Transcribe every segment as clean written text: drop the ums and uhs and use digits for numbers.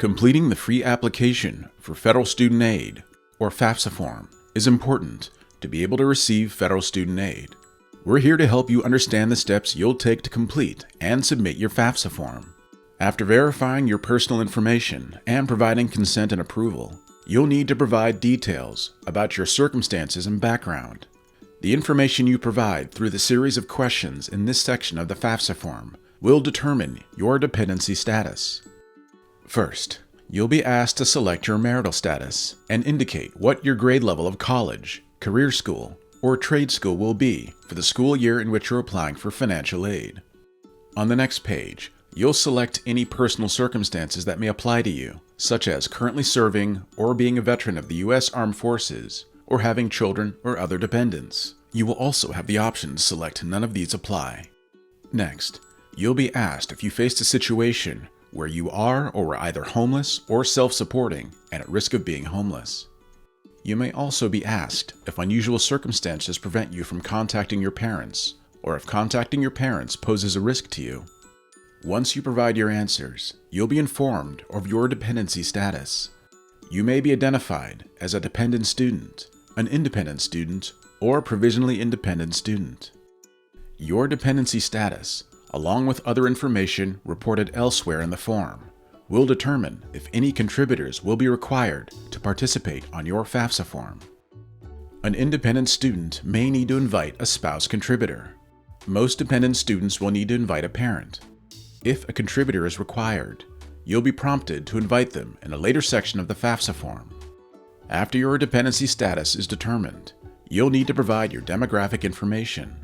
Completing the free application for federal student aid, or FAFSA form, is important to be able to receive federal student aid. We're here to help you understand the steps you'll take to complete and submit your FAFSA form. After verifying your personal information and providing consent and approval, you'll need to provide details about your circumstances and background. The information you provide through the series of questions in this section of the FAFSA form will determine your dependency status. First, you'll be asked to select your marital status and indicate what your grade level of college, career school, or trade school will be for the school year in which you're applying for financial aid. On the next page, you'll select any personal circumstances that may apply to you, such as currently serving or being a veteran of the U.S. Armed Forces or having children or other dependents. You will also have the option to select none of these apply. Next, you'll be asked if you faced a situation where you are or were either homeless or self-supporting and at risk of being homeless. You may also be asked if unusual circumstances prevent you from contacting your parents, or if contacting your parents poses a risk to you. Once you provide your answers, you'll be informed of your dependency status. You may be identified as a dependent student, an independent student, or provisionally independent student. Your dependency status, along with other information reported elsewhere in the form, will determine if any contributors will be required to participate on your FAFSA form. An independent student may need to invite a spouse contributor. Most dependent students will need to invite a parent. If a contributor is required, you'll be prompted to invite them in a later section of the FAFSA form. After your dependency status is determined, you'll need to provide your demographic information.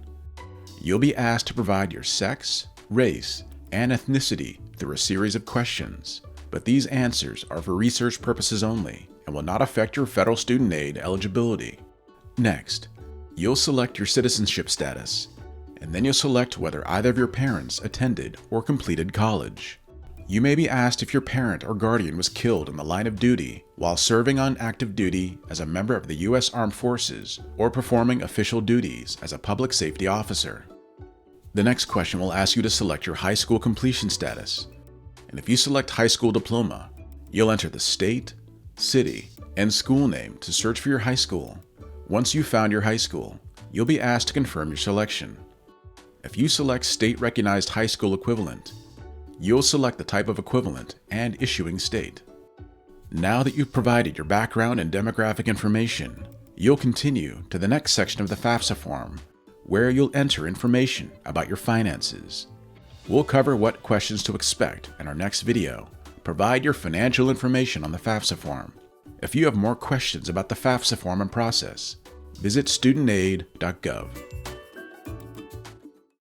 You'll be asked to provide your sex, race, and ethnicity through a series of questions, but these answers are for research purposes only and will not affect your federal student aid eligibility. Next, you'll select your citizenship status, and then you'll select whether either of your parents attended or completed college. You may be asked if your parent or guardian was killed in the line of duty while serving on active duty as a member of the U.S. Armed Forces or performing official duties as a public safety officer. The next question will ask you to select your high school completion status, and if you select high school diploma, you'll enter the state, city, and school name to search for your high school. Once you've found your high school, you'll be asked to confirm your selection. If you select state-recognized high school equivalent, you'll select the type of equivalent and issuing state. Now that you've provided your background and demographic information, you'll continue to the next section of the FAFSA form, where you'll enter information about your finances. We'll cover what questions to expect in our next video. Provide your financial information on the FAFSA form. If you have more questions about the FAFSA form and process, visit studentaid.gov.